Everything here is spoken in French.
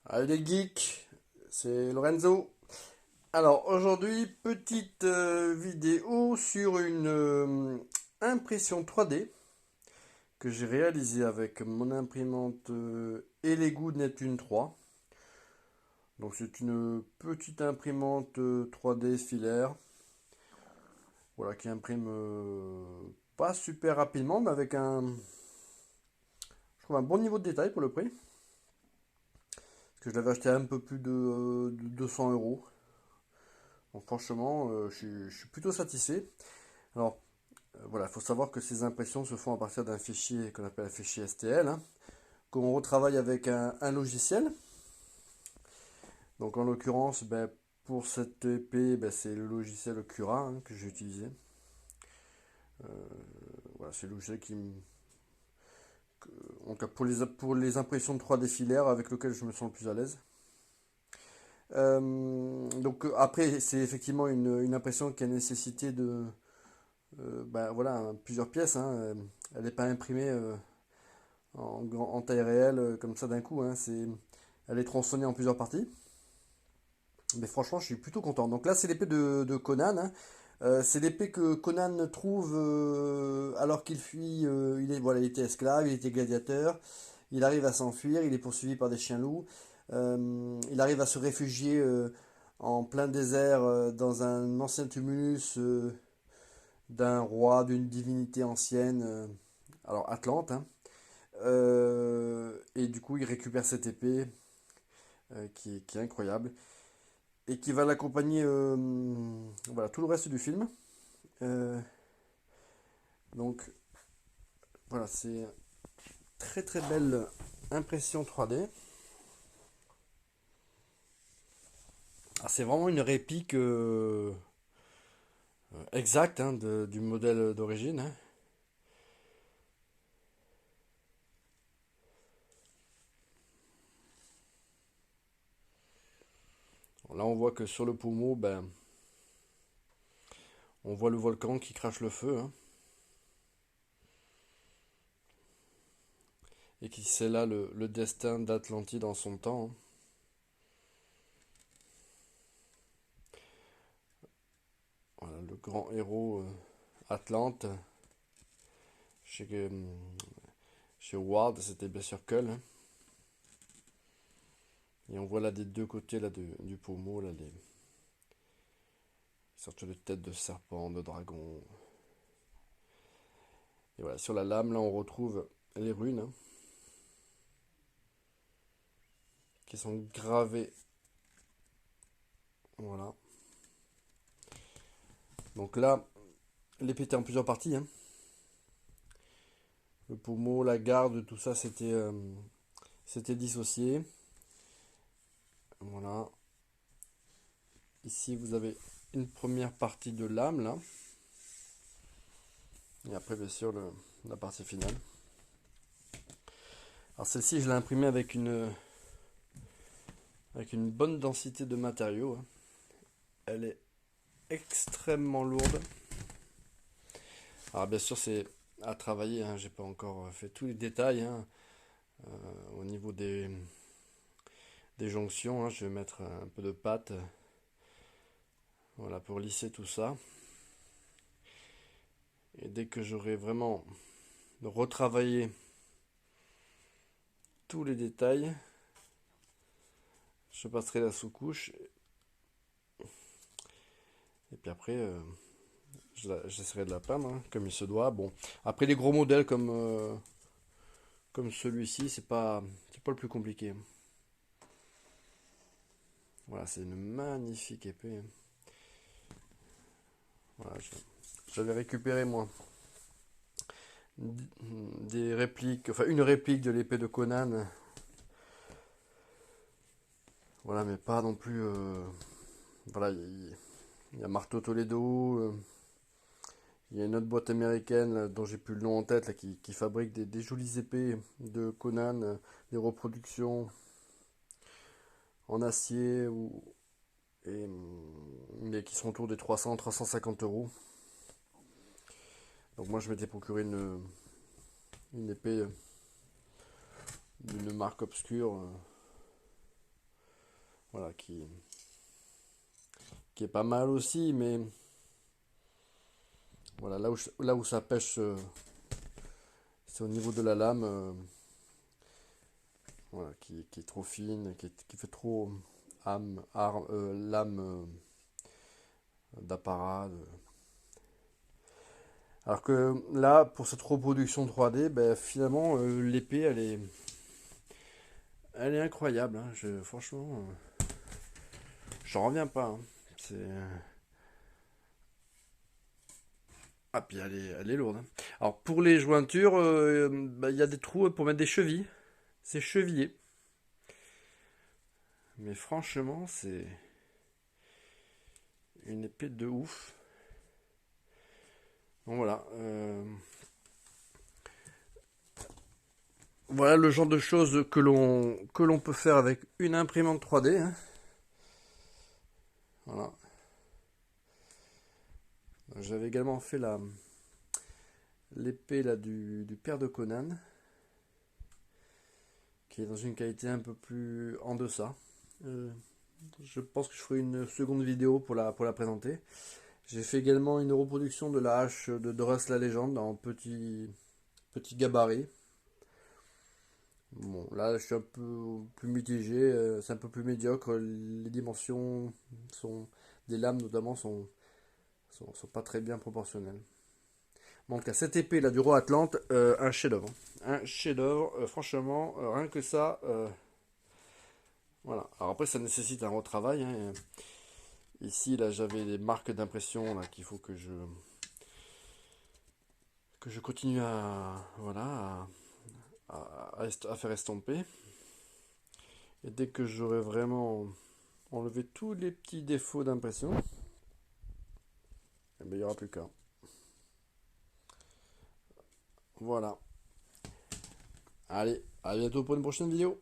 Allez les geeks, c'est Lorenzo. Alors aujourd'hui, petite vidéo sur une impression 3D que j'ai réalisée avec mon imprimante Elegoo Neptune 3. Donc c'est une petite imprimante 3D filaire, voilà, qui imprime pas super rapidement, mais avec je trouve un bon niveau de détail pour le prix. Parce que je l'avais acheté à un peu plus de 200 euros. Donc franchement, je suis plutôt satisfait. Alors, voilà, il faut savoir que ces impressions se font à partir d'un fichier qu'on appelle un fichier STL, hein, qu'on retravaille avec un logiciel. Donc en l'occurrence, ben, pour cette épée, ben, c'est le logiciel Cura, hein, que j'ai utilisé. Euh, voilà, c'est le logiciel en tout cas pour les impressions de 3D filaires avec lequel je me sens le plus à l'aise. Donc après, c'est effectivement une impression qui a nécessité ben, voilà, plusieurs pièces, hein. Elle n'est pas imprimée en taille réelle comme ça d'un coup, hein. Elle est tronçonnée en plusieurs parties. Mais franchement, je suis plutôt content. Donc là, c'est l'épée de Conan, hein. C'est l'épée que Conan trouve alors qu'il fuit. Voilà, il était esclave, il était gladiateur. Il arrive à s'enfuir, il est poursuivi par des chiens loups. Il arrive à se réfugier en plein désert dans un ancien tumulus d'un roi, d'une divinité ancienne, alors Atlante, hein. Et du coup, il récupère cette épée qui est incroyable et qui va l'accompagner voilà, tout le reste du film. Euh, donc voilà, c'est très très belle impression 3D. Ah, c'est vraiment une réplique exacte, hein, du modèle d'origine, hein. Là, on voit que sur le pommeau, ben, on voit le volcan qui crache le feu, hein, et qui c'est là le destin d'Atlantide en son temps, hein. Voilà, le grand héros Atlante. Chez, chez Ward, c'était bien sûr Kull, hein. Et on voit là des deux côtés là, du pommeau, là, les sortes de têtes de serpent, de dragon. Et voilà, sur la lame, là, on retrouve les runes, hein, qui sont gravées. Voilà. Donc là, l'épée était en plusieurs parties, hein. Le pommeau, la garde, tout ça, c'était dissocié. Voilà. Ici, vous avez une première partie de lame, là. Et après, bien sûr, la partie finale. Alors celle-ci, je l'ai imprimée avec une bonne densité de matériaux, hein. Elle est extrêmement lourde. Alors bien sûr, c'est à travailler, hein. J'ai pas encore fait tous les détails, hein, au niveau des jonctions, hein. Je vais mettre un peu de pâte, voilà, pour lisser tout ça. Et dès que j'aurai vraiment retravaillé tous les détails, je passerai la sous-couche. Et puis après, j'essaierai de la peindre, hein, comme il se doit. Bon, après les gros modèles comme celui-ci, c'est pas le plus compliqué. Voilà, c'est une magnifique épée. Voilà, j'avais récupéré moi des répliques, enfin une réplique de l'épée de Conan. Voilà, mais pas non plus. Voilà, il y a Marteau Toledo. Il y a une autre boîte américaine là, dont j'ai plus le nom en tête là, qui fabrique des jolies épées de Conan, des reproductions en acier mais qui sont autour des 300-350 euros. Donc moi je m'étais procuré une épée d'une marque obscure. voilà, qui est pas mal aussi, mais voilà, là où ça pêche, c'est au niveau de la lame, voilà, qui est trop fine, qui fait trop lame d'apparat. Alors que là, pour cette reproduction 3D, ben, finalement, l'épée, elle est incroyable, hein. Franchement, j'en reviens pas, hein. C'est... Ah, puis elle est lourde, hein. Alors, pour les jointures, ben, il y a des trous pour mettre des chevilles. C'est chevillé. Mais franchement, c'est une épée de ouf. Donc voilà. Voilà le genre de choses que l'on peut faire avec une imprimante 3D, hein. Voilà. J'avais également fait l'épée là du père de Conan, qui est dans une qualité un peu plus en deçà. Euh, je pense que je ferai une seconde vidéo pour la présenter. J'ai fait également une reproduction de la hache de Doras la légende en petit gabarit. Bon, là, je suis un peu plus mitigé, c'est un peu plus médiocre. Les dimensions des lames, notamment, sont pas très bien proportionnelles. Bon, en tout cas, cette épée là du roi Atlante, un chef-d'œuvre. Un chef-d'œuvre, franchement, rien que ça. Voilà. Alors après, ça nécessite un retravail, hein. Ici, là, j'avais des marques d'impression là qu'il faut que je continue voilà, à faire estomper. Et dès que j'aurai vraiment enlevé tous les petits défauts d'impression, eh ben, il n'y aura plus qu'à. Voilà. Allez, à bientôt pour une prochaine vidéo.